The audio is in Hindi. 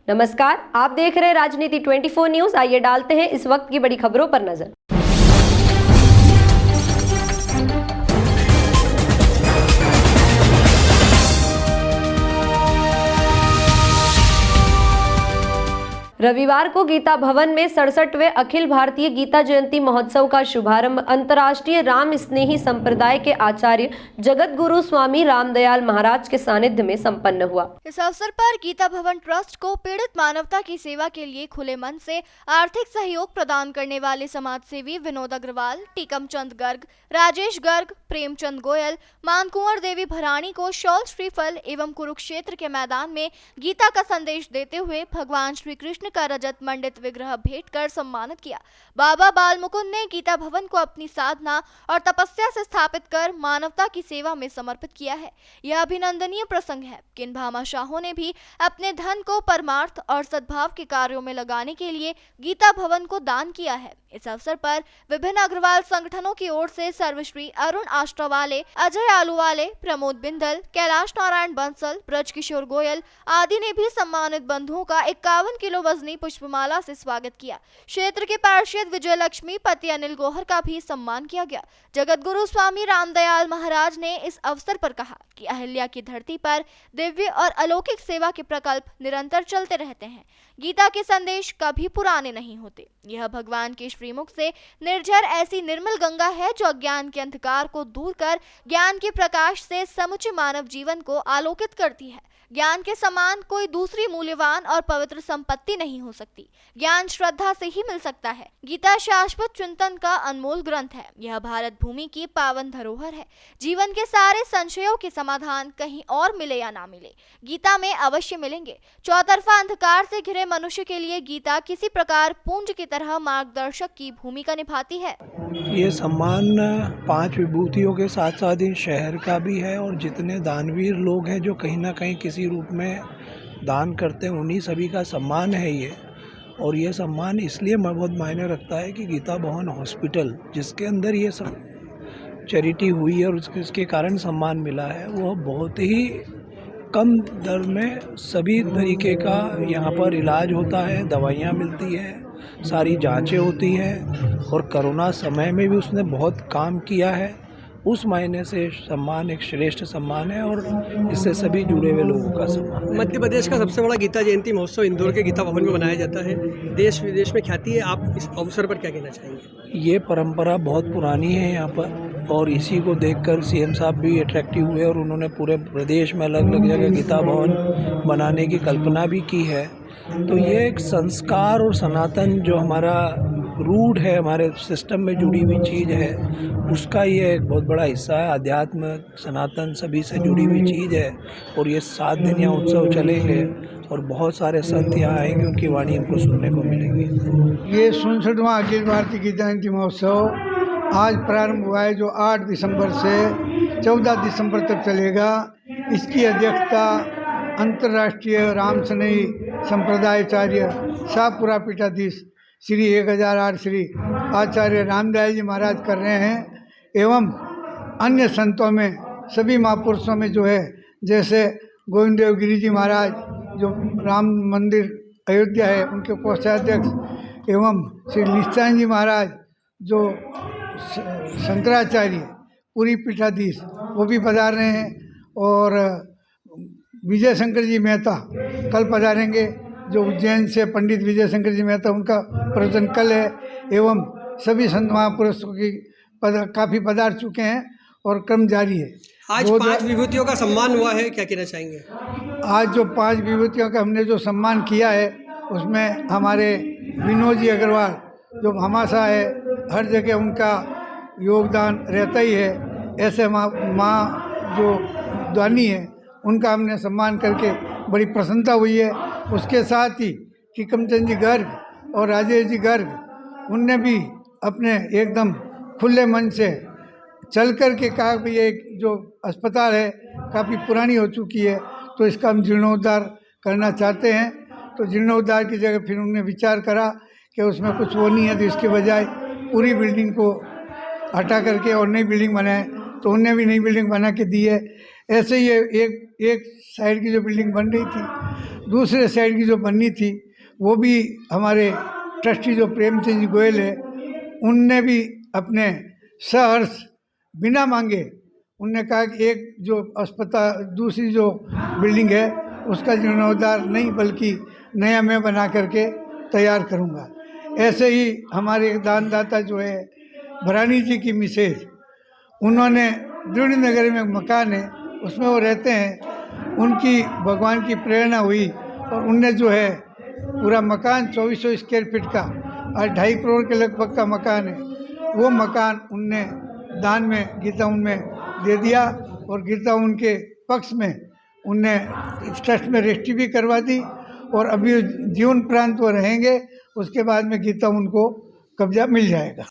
नमस्कार, आप देख रहे हैं राजनीति 24 न्यूज। आइए डालते हैं इस वक्त की बड़ी खबरों पर नजर। रविवार को गीता भवन में 67वें अखिल भारतीय गीता जयंती महोत्सव का शुभारंभ अंतर्राष्ट्रीय राम स्नेही संप्रदाय के आचार्य जगत गुरु स्वामी रामदयाल महाराज के सानिध्य में संपन्न हुआ। इस अवसर पर गीता भवन ट्रस्ट को पीड़ित मानवता की सेवा के लिए खुले मन से आर्थिक सहयोग प्रदान करने वाले समाज सेवी विनोद अग्रवाल, टीकम चंद गर्ग, राजेश गर्ग, प्रेमचंद गोयल, मानकुंवर देवी भरानी को शॉल श्रीफल एवं कुरुक्षेत्र के मैदान में गीता का संदेश देते हुए भगवान श्री कृष्ण का रजत मंडित विग्रह भेंट कर सम्मानित किया। बाबा बाल मुकुंद ने गीता भवन को अपनी साधना और तपस्या से स्थापित कर मानवता की सेवा में समर्पित किया है। यह अभिनंदनीय प्रसंग है कि इन भामाशाहों ने भी अपने धन को परमार्थ और सद्भाव के कार्यों में लगाने के लिए गीता भवन को दान किया है। इस अवसर पर विभिन्न अग्रवाल संगठनों की ओर से सर्वश्री अरुण आष्ट्रावाले, अजय आलूवाले, प्रमोद बिंदल, कैलाश नारायण बंसल, ब्रज किशोर गोयल आदि ने भी सम्मानित बंधुओं का 51 किलो वजनी पुष्पमाला से स्वागत किया। क्षेत्र के पार्षद विजय लक्ष्मी पति अनिल गोहर का भी सम्मान किया गया। जगत गुरु स्वामी रामदयाल महाराज ने इस अवसर पर कहा कि अहिल्या की धरती पर दिव्य और अलौकिक सेवा के प्रकल्प निरंतर चलते रहते हैं। गीता के संदेश कभी पुराने नहीं होते। यह भगवान के श्रीमुख से निर्झर ऐसी निर्मल गंगा है जो अज्ञान के अंधकार को दूर कर ज्ञान के प्रकाश से समुचे मानव जीवन को आलोकित करती है। ज्ञान के समान कोई दूसरी मूल्यवान और पवित्र संपत्ति नहीं हो सकती। ज्ञान श्रद्धा से ही मिल सकता है। गीता शाश्वत चिंतन का अनमोल ग्रंथ है। यह भारत भूमि की पावन धरोहर है। जीवन के सारे संशयों के समाधान कहीं और मिले या ना मिले, गीता में अवश्य मिलेंगे। चौतरफा अंधकार से घिरे मनुष्य के लिए गीता किसी प्रकार पुंज की तरह मार्गदर्शक की भूमिका निभाती है। ये सम्मान 5 विभूतियों के साथ साथ इन शहर का भी है और जितने दानवीर लोग हैं जो कहीं ना कहीं किसी रूप में दान करते हैं उन्हीं सभी का सम्मान है ये। और ये सम्मान इसलिए बहुत मायने रखता है कि गीता भवन हॉस्पिटल जिसके अंदर ये सब चैरिटी हुई है और उसके कारण सम्मान मिला है, वो बहुत ही कम दर में सभी तरीके का यहाँ पर इलाज होता है, दवाइयाँ मिलती है, सारी जांचें होती हैं और कोरोना समय में भी उसने बहुत काम किया है। उस मायने से सम्मान एक श्रेष्ठ सम्मान है और इससे सभी जुड़े हुए लोगों का सम्मान है। मध्य प्रदेश का सबसे बड़ा गीता जयंती महोत्सव इंदौर के गीता भवन में मनाया जाता है। देश विदेश में ख्याति है। आप इस अवसर पर क्या कहना चाहेंगे? ये परंपरा बहुत पुरानी है यहाँ पर और इसी को देखकर सीएम साहब भी अट्रैक्टिव हुए और उन्होंने पूरे प्रदेश में अलग अलग जगह गीता भवन बनाने की कल्पना भी की है। तो ये एक संस्कार और सनातन जो हमारा रूट है, हमारे सिस्टम में जुड़ी हुई चीज़ है, उसका ये एक बहुत बड़ा हिस्सा है। अध्यात्म सनातन सभी से जुड़ी हुई चीज़ है और ये 7 दिन यहाँ उत्सव चलेंगे और बहुत सारे संत यहाँ आएंगे, उनकी वाणी इनको सुनने को मिलेगी। ये 67वां अखिल भारतीय गीता जयंती महोत्सव आज प्रारंभ हुआ है जो 8 दिसंबर से 14 दिसंबर तक चलेगा। इसकी अध्यक्षता अंतर्राष्ट्रीय राम स्नेही संप्रदायाचार्य शाहपुरा पीठाधीश श्री 1008 श्री आचार्य रामदयाल जी महाराज कर रहे हैं एवं अन्य संतों में सभी महापुरुषों में जो है, जैसे गोविंद देव गिरी जी महाराज जो राम मंदिर अयोध्या है उनके कोषाध्यक्ष एवं श्री निश्चान जी महाराज जो शंकराचार्य पूरी पीठाधीश वो भी पधार रहे हैं और विजय शंकर जी मेहता कल पधारेंगे जो उज्जैन से पंडित विजय शंकर जी मेहता उनका प्रवचन कल है एवं सभी संत महापुरुषों की काफ़ी पधार चुके हैं और क्रम जारी है। आज 5 विभूतियों का सम्मान हुआ है, क्या कहना चाहेंगे? आज जो 5 विभूतियों का हमने जो सम्मान किया है उसमें हमारे विनोद जी अग्रवाल जो भामाशाह है, हर जगह उनका योगदान रहता ही है। ऐसे माँ जो दानी है उनका हमने सम्मान करके बड़ी प्रसन्नता हुई है। उसके साथ ही टीकमचंद जी गर्ग और राजेश जी गर्ग उनने भी अपने एकदम खुले मन से चल कर के कहा कि ये जो अस्पताल है काफ़ी पुरानी हो चुकी है तो इसका हम जीर्णोद्धार करना चाहते हैं। तो जीर्णोद्धार की जगह फिर उन्होंने विचार करा कि उसमें कुछ वो नहीं है तो इसके बजाय पूरी बिल्डिंग को हटा करके और नई बिल्डिंग बनाए, तो उनने भी नई बिल्डिंग बना के दी है। ऐसे ही एक साइड की जो बिल्डिंग बन रही थी दूसरे साइड की जो बननी थी वो भी हमारे ट्रस्टी जो प्रेमचंद जी गोयल है उनने भी अपने सहर्ष बिना मांगे उनने कहा कि एक जो अस्पताल दूसरी जो बिल्डिंग है उसका जीर्णोद्धार नहीं बल्कि नया मैं बना करके तैयार करूँगा। ऐसे ही हमारे एक दानदाता जो है भरानी जी की मिसेज, उन्होंने दृढ़ नगर में एक मकान है उसमें वो रहते हैं। उनकी भगवान की प्रेरणा हुई और उनने जो है पूरा मकान 2400 स्क्वायर फीट का और 2.5 करोड़ के लगभग का मकान है, वो मकान उनने दान में गीता उनमें दे दिया और गीता उनके पक्ष में उनने ट्रस्ट में रजिस्ट्री भी करवा दी और अभी जीवन प्रांत वो रहेंगे। उसके बाद में गीता उनको कब्जा मिल जाएगा।